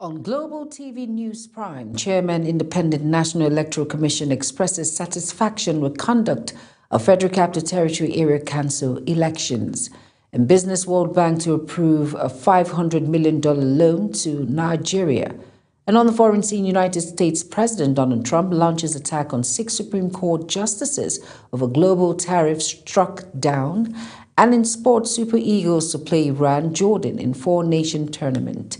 On Global TV News Prime, Chairman Independent National Electoral Commission expresses satisfaction with conduct of Federal Capital Territory Area Council elections. And Business World Bank to approve a $500 million loan to Nigeria. And on the foreign scene, United States President Donald Trump launches attack on 6 Supreme Court justices over global tariffs struck down. And in sports, Super Eagles to play Iran Jordan in four-nation tournament.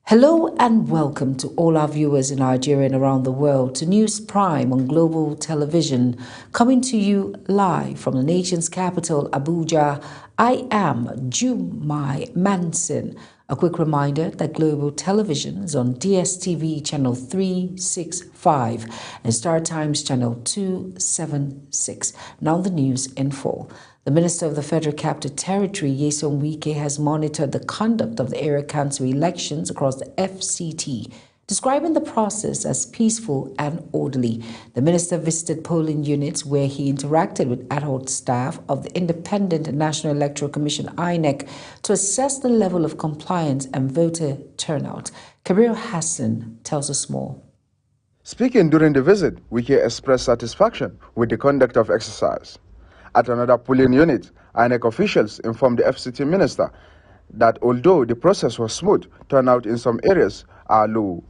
Hello and welcome to all our viewers in Nigeria and around the world to News Prime on Global Television, coming to you live from the nation's capital, Abuja. I am Jumai Manson. A quick reminder that Global Television is on DSTV channel 365 and Star Times channel 276. Now the news in full. The Minister of the Federal Capital Territory, Nyesom Wike, has monitored the conduct of the area council elections across the FCT, describing the process as peaceful and orderly. The minister visited polling units where he interacted with ad hoc staff of the Independent National Electoral Commission, INEC, to assess the level of compliance and voter turnout. Kabir Hassan tells us more. Speaking during the visit, Wike expressed satisfaction with the conduct of exercise. At another polling unit, INEC officials informed the FCT minister that although the process was smooth, turnout in some areas are low.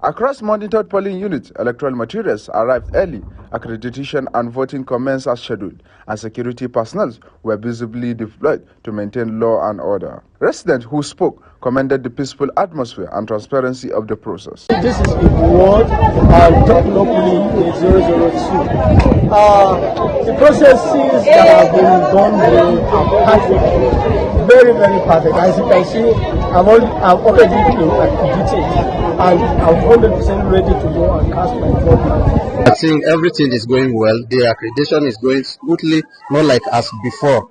Across monitored polling units, electoral materials arrived early, accreditation and voting commenced as scheduled, and security personnel were visibly deployed to maintain law and order. Residents who spoke commended the peaceful atmosphere and transparency of the process. This is the ward top locally 002. The processes that have been done are perfect, very, very perfect. As you can see, I'm already accredited. I'm 100% ready to go and cast my vote. I think everything is going well. The accreditation is going smoothly, not like as before.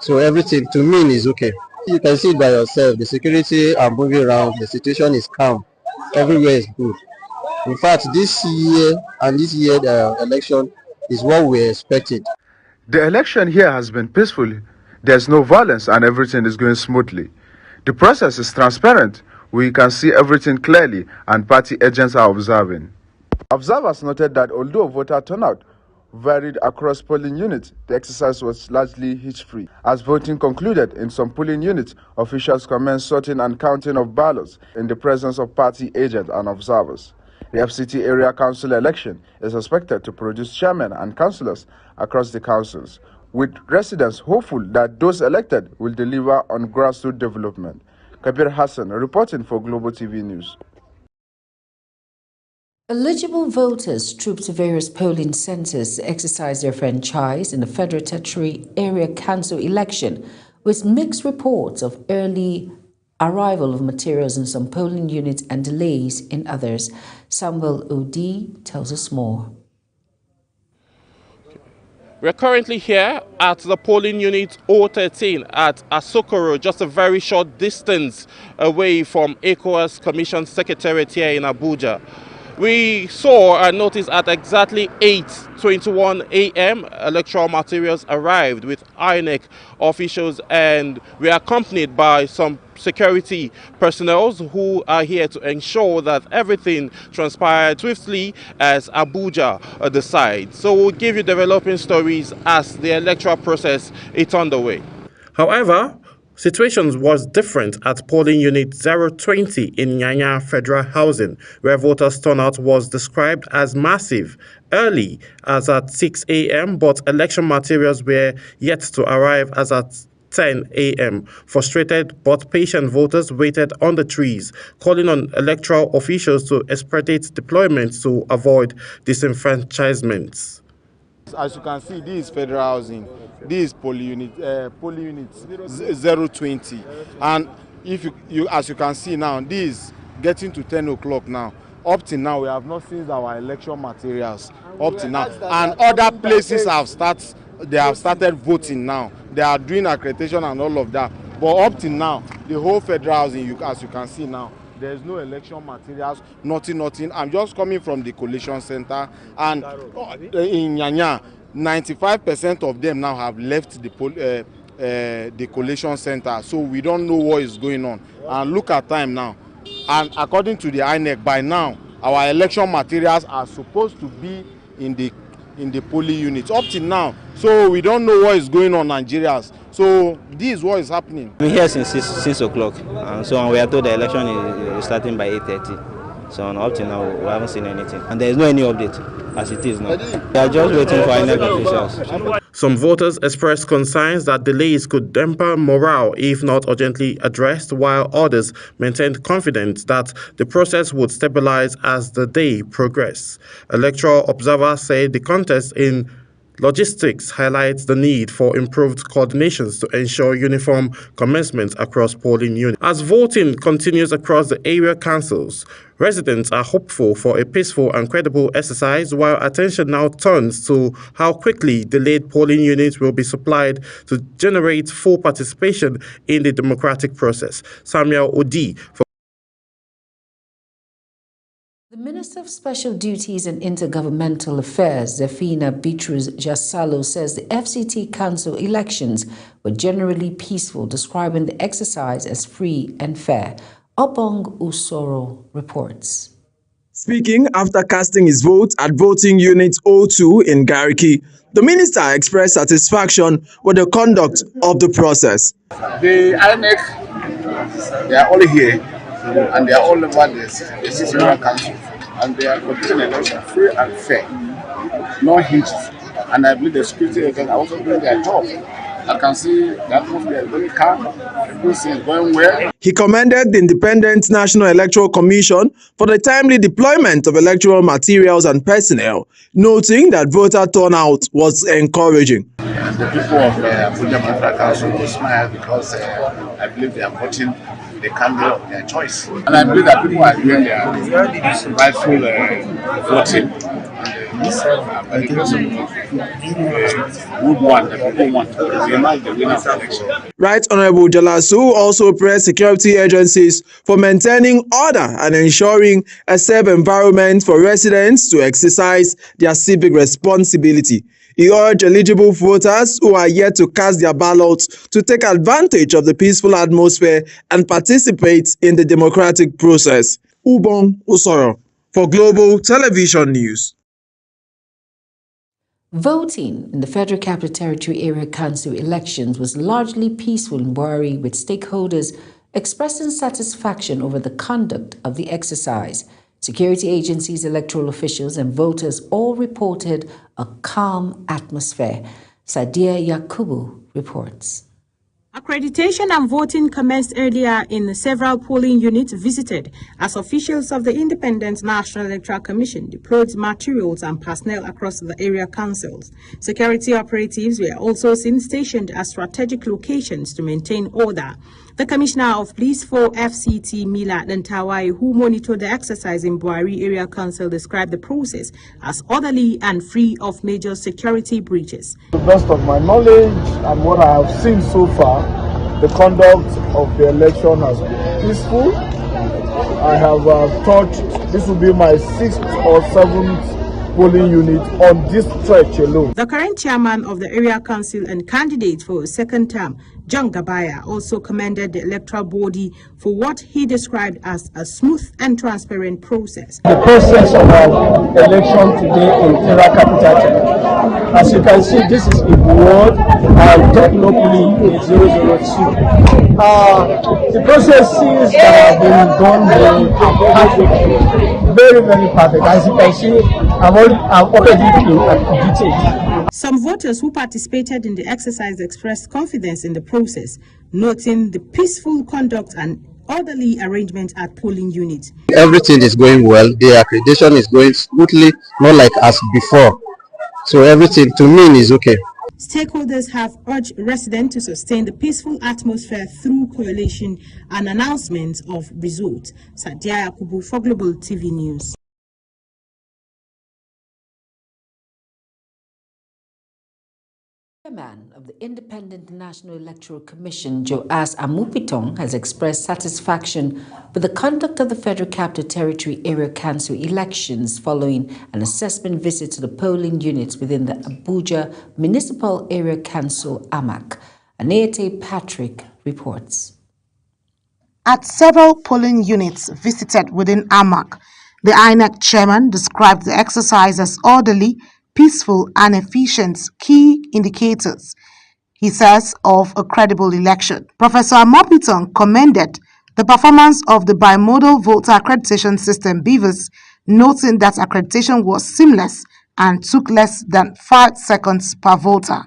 So everything to me is okay. You can see it by yourself. The security are moving around. The situation is calm. Everywhere is good. In fact, this year the election is what we expected. The election here has been peaceful. There's no violence and everything is going smoothly. The process is transparent. We can see everything clearly and party agents are observing. Observers noted that although voter turnout varied across polling units, the exercise was largely hitch-free. As voting concluded in some polling units, officials commenced sorting and counting of ballots in the presence of party agents and observers. The FCT Area Council election is expected to produce chairmen and councillors across the councils, with residents hopeful that those elected will deliver on grassroots development. Kabir Hassan reporting for Global TV News. Eligible voters trooped to various polling centers to exercise their franchise in the Federal Territory Area Council election, with mixed reports of early arrival of materials in some polling units and delays in others. Samuel Odi tells us more. We're currently here at the polling unit 013 at Asokoro, just a very short distance away from ECOWAS Commission Secretariat here in Abuja. We saw and noticed at exactly 8:21 a.m. electoral materials arrived with INEC officials, and we are accompanied by some security personnel who are here to ensure that everything transpired swiftly as Abuja decides. So we'll give you developing stories as the electoral process is underway. However, situation was different at polling unit 020 in Nyanya Federal Housing, where voters' turnout was described as massive early as at 6 a.m., but election materials were yet to arrive as at 10 a.m. Frustrated but patient voters waited on the trees, calling on electoral officials to expedite deployment to avoid disenfranchisement. As you can see, this is federal housing. This is poly unit 020, and if you as you can see now, this is getting to 10 o'clock now. Up till now, we have not seen our election materials up till now, and other places have started voting now. They are doing accreditation and all of that, but up till now, the whole federal housing, as you can see now, there's no election materials, nothing. I'm just coming from the collation center, and in Nyanya, 95% of them now have left the collation center, so we don't know what is going on. And look at time now, and according to the INEC, by now our election materials are supposed to be in the polling units up till now, so we don't know what is going on, Nigerians. So this is what is happening. We're here since 6 o'clock, and so we are told the election is starting by 8:30. So up till now, we haven't seen anything, and there is no any update as it is now. We are just waiting for INEC officials. Some voters expressed concerns that delays could dampen morale if not urgently addressed, while others maintained confidence that the process would stabilize as the day progressed. Electoral observers say the contest in logistics highlights the need for improved coordinations to ensure uniform commencement across polling units. As voting continues across the area councils, residents are hopeful for a peaceful and credible exercise, while attention now turns to how quickly delayed polling units will be supplied to generate full participation in the democratic process. Samuel Odi for The Minister of Special Duties and Intergovernmental Affairs, Zefina Bitrus Jassalo, says the FCT Council elections were generally peaceful, describing the exercise as free and fair. Obong Usoro reports. Speaking after casting his vote at voting unit 02 in Gariki, the minister expressed satisfaction with the conduct of the process. The INEC, they are all here, and they are all over the Civil Council, and they are conducting an election free and fair, no hitches. And I believe the security agents are also doing their job. I can see the atmosphere is very calm, everything is going well. He commended the Independent National Electoral Commission for the timely deployment of electoral materials and personnel, noting that voter turnout was encouraging. The people of Abuja Municipal Council will smile because I believe they are voting the candidate of their choice. And I believe that people are doing their rightful voting. Good one, the people want to recognize the winner of the election. Right Honorable Jalasu also praised security agencies for maintaining order and ensuring a safe environment for residents to exercise their civic responsibility. He urged eligible voters who are yet to cast their ballots to take advantage of the peaceful atmosphere and participate in the democratic process. Ubong Usoro for Global Television News. Voting in the Federal Capital Territory Area Council elections was largely peaceful in Buari, with stakeholders expressing satisfaction over the conduct of the exercise. Security agencies, electoral officials, and voters all reported a calm atmosphere. Sadia Yakubu reports. Accreditation and voting commenced earlier in several polling units visited as officials of the Independent National Electoral Commission deployed materials and personnel across the area councils. Security operatives were also seen stationed at strategic locations to maintain order. The Commissioner of Police for FCT, Mila Dantawai, who monitored the exercise in Buari Area Council, described the process as orderly and free of major security breaches. To the best of my knowledge and what I have seen so far, the conduct of the election has been peaceful. I have thought this will be my 6th or 7th polling unit on this stretch alone. The current chairman of the area council and candidate for a second term, John Gabaya, also commended the electoral body for what he described as a smooth and transparent process. The process of our election today in Area Capital, as you can see, this is in Ward and technically in 002. The processes that have been done very, very perfect. As you can see, I'm already detailed. Some voters who participated in the exercise expressed confidence in the process, noting the peaceful conduct and orderly arrangement at polling units. Everything is going well. The accreditation is going smoothly, not like as before. So everything to me is okay. Stakeholders have urged residents to sustain the peaceful atmosphere through coalition and announcements of results. Sadia Yakubu for Global TV News. Chairman of the Independent National Electoral Commission, Joas Amopiton, has expressed satisfaction with the conduct of the Federal Capital Territory Area Council elections following an assessment visit to the polling units within the Abuja Municipal Area Council, AMAC. Anayete Patrick reports. At several polling units visited within AMAC, the INEC chairman described the exercise as orderly, peaceful and efficient, key indicators, he says, of a credible election. Professor Amopiton commended the performance of the bimodal voter accreditation system BVAS, noting that accreditation was seamless and took less than 5 seconds per voter.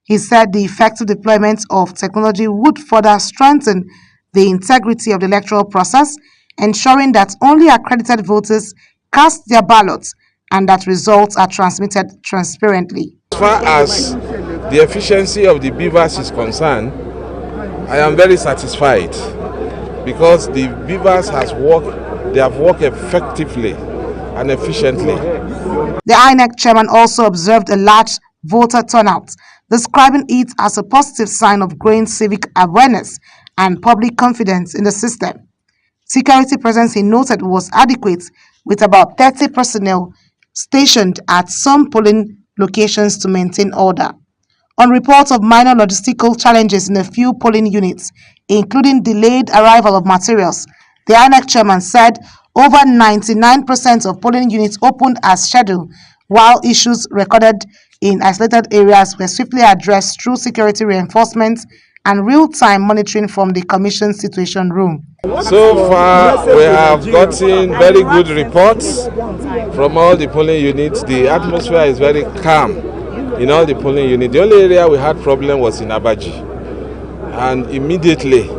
He said the effective deployment of technology would further strengthen the integrity of the electoral process, ensuring that only accredited voters cast their ballots and that results are transmitted transparently. As far as the efficiency of the BVAS is concerned, I am very satisfied because the BVAS have worked effectively and efficiently. The INEC chairman also observed a large voter turnout, describing it as a positive sign of growing civic awareness and public confidence in the system. Security presence, he noted, was adequate, with about 30 personnel stationed at some polling locations to maintain order. On reports of minor logistical challenges in a few polling units, including delayed arrival of materials, the INEC chairman said over 99% of polling units opened as scheduled, while issues recorded in isolated areas were swiftly addressed through security reinforcement and real-time monitoring from the Commission Situation Room. So far, we have gotten very good reports from all the polling units. The atmosphere is very calm in all the polling units. The only area we had problem was in Abaji. And immediately,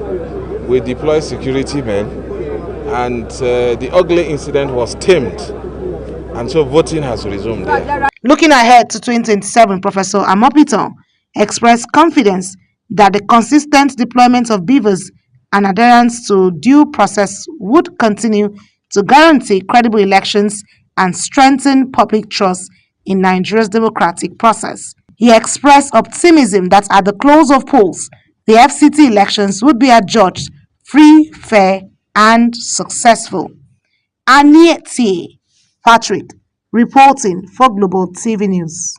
we deployed security men, and the ugly incident was tamed. And so voting has resumed there. Looking ahead to 2027, Professor Amopiton expressed confidence that the consistent deployment of BVAS and adherence to due process would continue to guarantee credible elections and strengthen public trust in Nigeria's democratic process. He expressed optimism that at the close of polls, the FCT elections would be adjudged free, fair, and successful. Anayete Patrick reporting for Global TV News.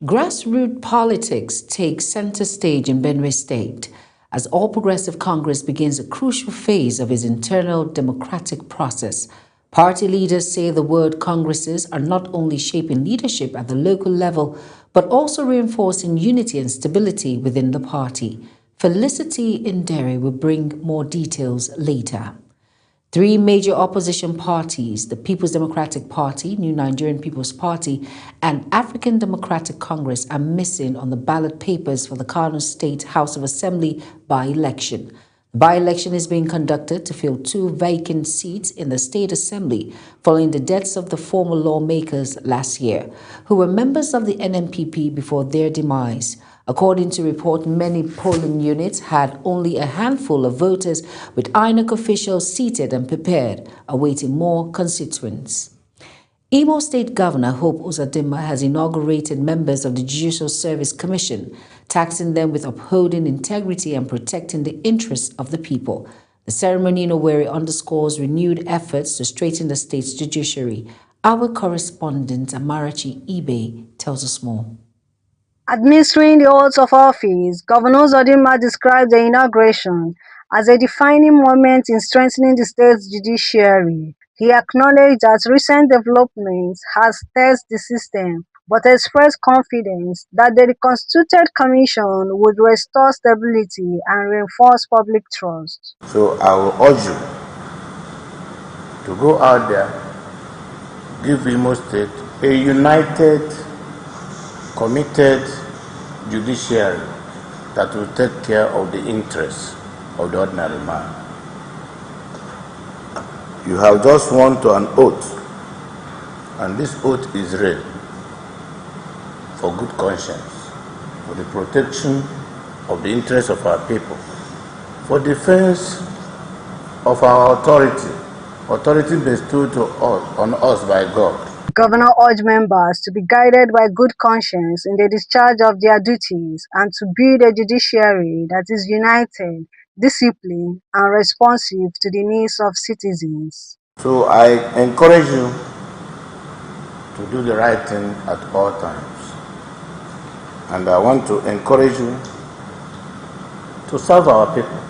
Grassroots politics takes center stage in Benue State as All Progressive Congress begins a crucial phase of its internal democratic process. Party leaders say the word congresses are not only shaping leadership at the local level, but also reinforcing unity and stability within the party. Felicity Inderi will bring more details later. 3 major opposition parties, the People's Democratic Party, New Nigerian People's Party, and African Democratic Congress, are missing on the ballot papers for the Kano State House of Assembly by-election. The by-election is being conducted to fill 2 vacant seats in the State Assembly following the deaths of the former lawmakers last year, who were members of the NNPP before their demise. According to report, many polling units had only a handful of voters, with INEC officials seated and prepared, awaiting more constituents. Imo State Governor Hope Uzodinma has inaugurated members of the Judicial Service Commission, taxing them with upholding integrity and protecting the interests of the people. The ceremony in Owerri underscores renewed efforts to straighten the state's judiciary. Our correspondent Amarachi Ibe tells us more. Administering the oath of office, Governor Uzodinma described the inauguration as a defining moment in strengthening the state's judiciary. He acknowledged that recent developments has tested the system, but expressed confidence that the reconstituted commission would restore stability and reinforce public trust. So I will urge you to go out there, give Imo State a united, committed judiciary that will take care of the interests of the ordinary man. You have just sworn to an oath And this oath is read for good conscience, for the protection of the interests of our people, for defense of our authority bestowed on us by God. The governor urged members to be guided by good conscience in the discharge of their duties and to build a judiciary that is united, disciplined, and responsive to the needs of citizens. So I encourage you to do the right thing at all times. And I want to encourage you to serve our people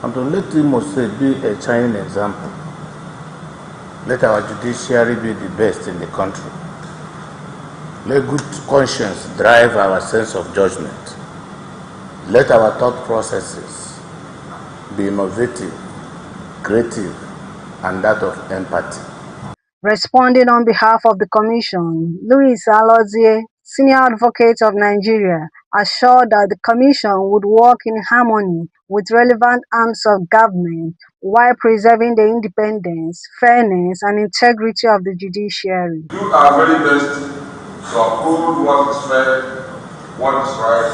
and to let Imo State be a shining example. Let our judiciary be the best in the country. Let good conscience drive our sense of judgment. Let our thought processes be innovative, creative, and that of empathy. Responding on behalf of the Commission, Louis Alozie, Senior Advocate of Nigeria, assured that the Commission would work in harmony with relevant arms of government while preserving the independence, fairness, and integrity of the judiciary. Do our very best to uphold what is fair, what is right,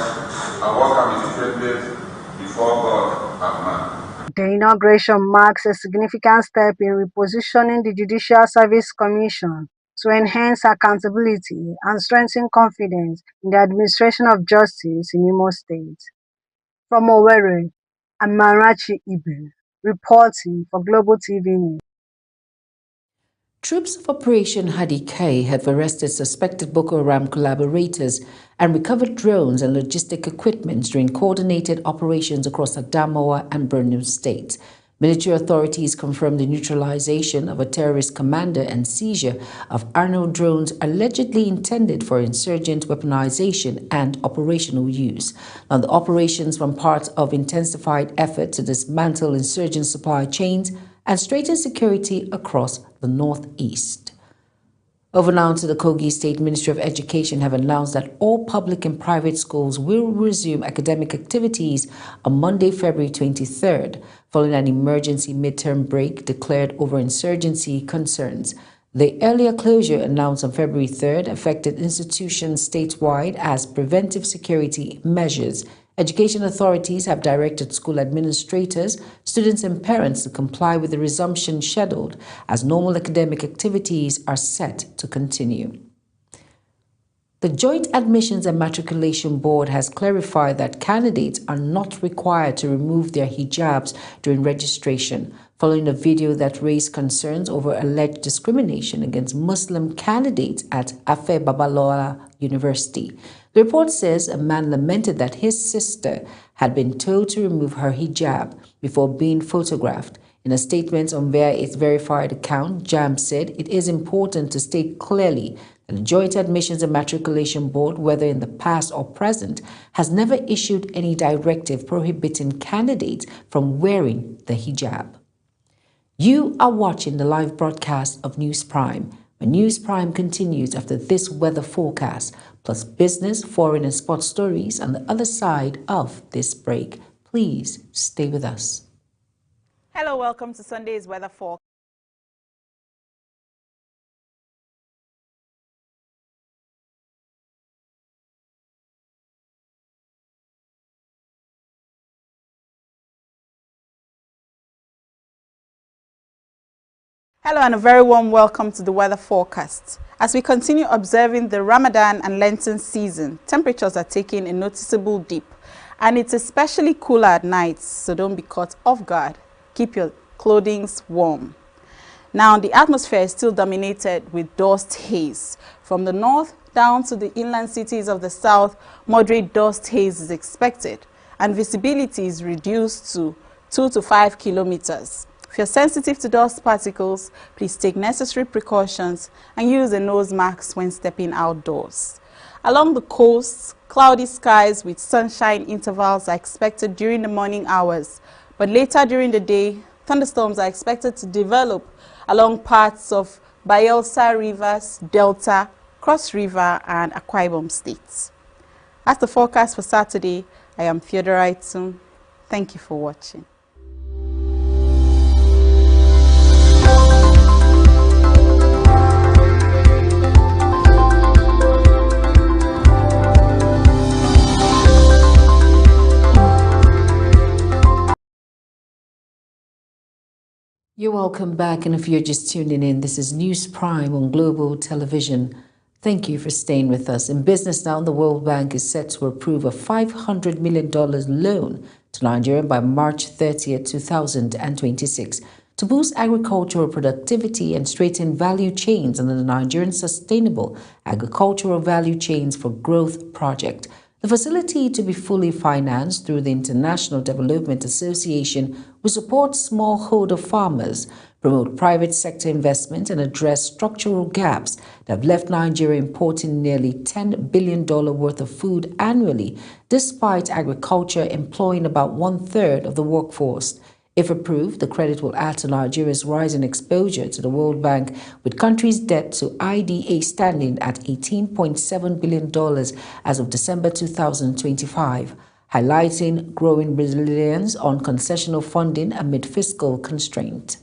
and what can be defended before God and man. The inauguration marks a significant step in repositioning the Judicial Service Commission to enhance accountability and strengthen confidence in the administration of justice in Imo State. From Owerri, Amarachi Ibe, reporting for Global TV News. Troops of Operation Hadi K have arrested suspected Boko Haram collaborators and recovered drones and logistic equipment during coordinated operations across Adamawa and Borno states. Military authorities confirmed the neutralization of a terrorist commander and seizure of Arnold drones allegedly intended for insurgent weaponization and operational use. Now, the operations were part of intensified effort to dismantle insurgent supply chains and strengthen security across the northeast. Over now to the Kogi State Ministry of Education have announced that all public and private schools will resume academic activities on Monday, February 23rd, following an emergency midterm break declared over insurgency concerns. The earlier closure announced on February 3rd affected institutions statewide as preventive security measures. Education authorities have directed school administrators, students and parents to comply with the resumption scheduled as normal academic activities are set to continue. The Joint Admissions and Matriculation Board has clarified that candidates are not required to remove their hijabs during registration, following a video that raised concerns over alleged discrimination against Muslim candidates at Afe Babalola University. The report says a man lamented that his sister had been told to remove her hijab before being photographed. In a statement on its verified account, JAM said it is important to state clearly that the Joint Admissions and Matriculation Board, whether in the past or present, has never issued any directive prohibiting candidates from wearing the hijab. You are watching the live broadcast of News Prime. When News Prime continues after this weather forecast, plus business, foreign and sports stories on the other side of this break. Please stay with us. Hello, welcome to Sunday's weather forecast. Hello and a very warm welcome to the weather forecast. As we continue observing the Ramadan and Lenten season, temperatures are taking a noticeable dip, and it's especially cooler at night, so don't be caught off guard. Keep your clothing warm. Now, the atmosphere is still dominated with dust haze. From the north down to the inland cities of the south, moderate dust haze is expected, and visibility is reduced to 2 to 5 kilometers. If you're sensitive to dust particles, please take necessary precautions and use a nose mask when stepping outdoors. Along the coast, cloudy skies with sunshine intervals are expected during the morning hours, but later during the day, thunderstorms are expected to develop along parts of Bayelsa Rivers, Delta, Cross River, and Akwa Ibom states. That's the forecast for Saturday. I am Theodora Itzum. Thank you for watching. You're welcome back, and if you're just tuning in, this is News Prime on Global Television. Thank you for staying with us. In business now, the World Bank is set to approve a $500 million loan to Nigeria by March 30th, 2026 to boost agricultural productivity and straighten value chains under the Nigerian Sustainable Agricultural Value Chains for Growth project. The facility, to be fully financed through the International Development Association, will support smallholder farmers, promote private sector investment, and address structural gaps that have left Nigeria importing nearly $10 billion worth of food annually, despite agriculture employing about one-third of the workforce. If approved, the credit will add to Nigeria's rising exposure to the World Bank, with country's debt to IDA standing at $18.7 billion as of December 2025, highlighting growing resilience on concessional funding amid fiscal constraint.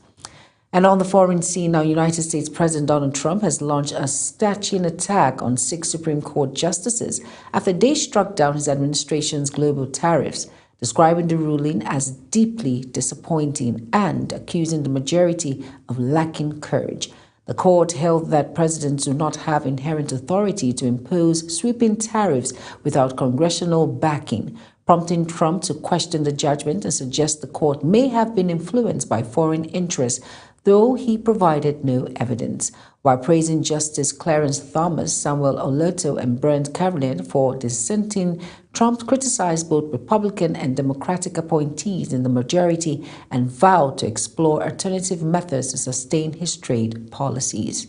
And on the foreign scene, now United States President Donald Trump has launched a staching attack on 6 Supreme Court justices after they struck down his administration's global tariffs, describing the ruling as deeply disappointing and accusing the majority of lacking courage. The court held that presidents do not have inherent authority to impose sweeping tariffs without congressional backing, prompting Trump to question the judgment and suggest the court may have been influenced by foreign interests, though he provided no evidence. While praising Justice Clarence Thomas, Samuel Alito, and Brett Kavanaugh for dissenting, Trump criticized both Republican and Democratic appointees in the majority and vowed to explore alternative methods to sustain his trade policies.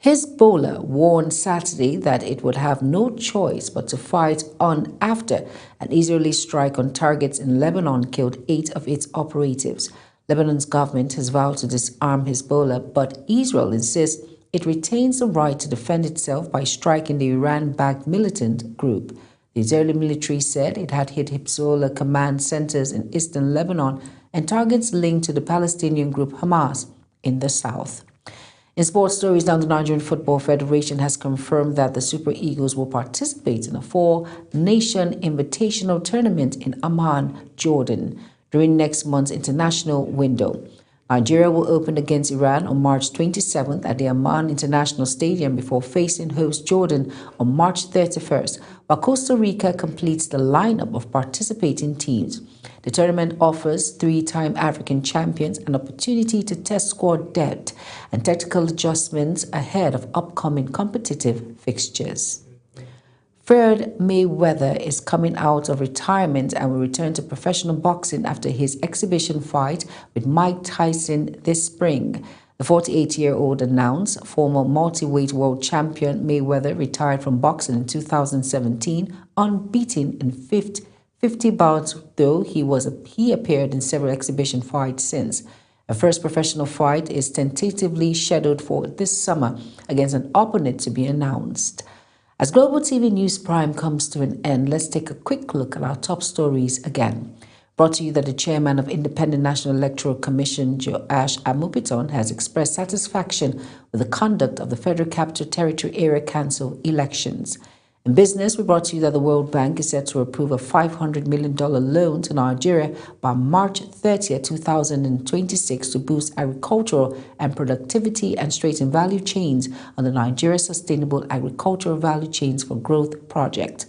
Hezbollah warned Saturday that it would have no choice but to fight on after an Israeli strike on targets in Lebanon killed 8 of its operatives. Lebanon's government has vowed to disarm Hezbollah, but Israel insists it retains the right to defend itself by striking the Iran-backed militant group. The Israeli military said it had hit Hezbollah command centers in eastern Lebanon and targets linked to the Palestinian group Hamas in the south. In sports stories, now the Nigerian Football Federation has confirmed that the Super Eagles will participate in a 4-nation invitational tournament in Amman, Jordan, during next month's international window. Nigeria will open against Iran on March 27th at the Amman International Stadium before facing host Jordan on March 31st, while Costa Rica completes the lineup of participating teams. The tournament offers 3-time African champions an opportunity to test squad depth and tactical adjustments ahead of upcoming competitive fixtures. Floyd Mayweather is coming out of retirement and will return to professional boxing after his exhibition fight with Mike Tyson this spring. The 48-year-old announced former multi-weight world champion Mayweather retired from boxing in 2017, unbeaten in 50 bouts, though he appeared in several exhibition fights since. A first professional fight is tentatively scheduled for this summer against an opponent to be announced. As Global TV News Prime comes to an end, let's take a quick look at our top stories again. Brought to you that the chairman of Independent National Electoral Commission, Joash Amopitan, has expressed satisfaction with the conduct of the Federal Capital Territory Area Council elections. In business, we brought to you that the World Bank is set to approve a $500 million loan to Nigeria by March 30, 2026 to boost agricultural and productivity and straighten value chains on the Nigeria Sustainable Agricultural Value Chains for Growth project.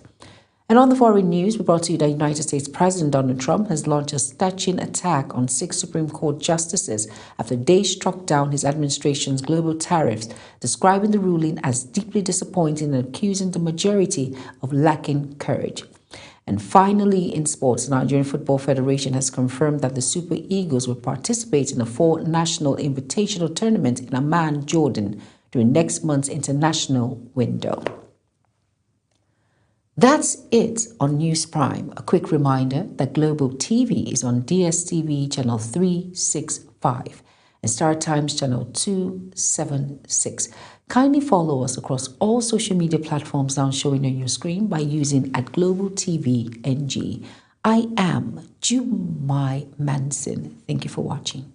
And on the foreign news, we brought to you that United States President Donald Trump has launched a staching attack on 6 Supreme Court justices after they struck down his administration's global tariffs, describing the ruling as deeply disappointing and accusing the majority of lacking courage. And finally, in sports, the Nigerian Football Federation has confirmed that the Super Eagles will participate in a 4-national invitational tournament in Amman, Jordan, during next month's international window. That's it on News Prime. A quick reminder that Global TV is on DSTV channel 365 and Star Times channel 276. Kindly follow us across all social media platforms now showing on your screen by using @GlobalTVNG. I am Jumai Manson. Thank you for watching.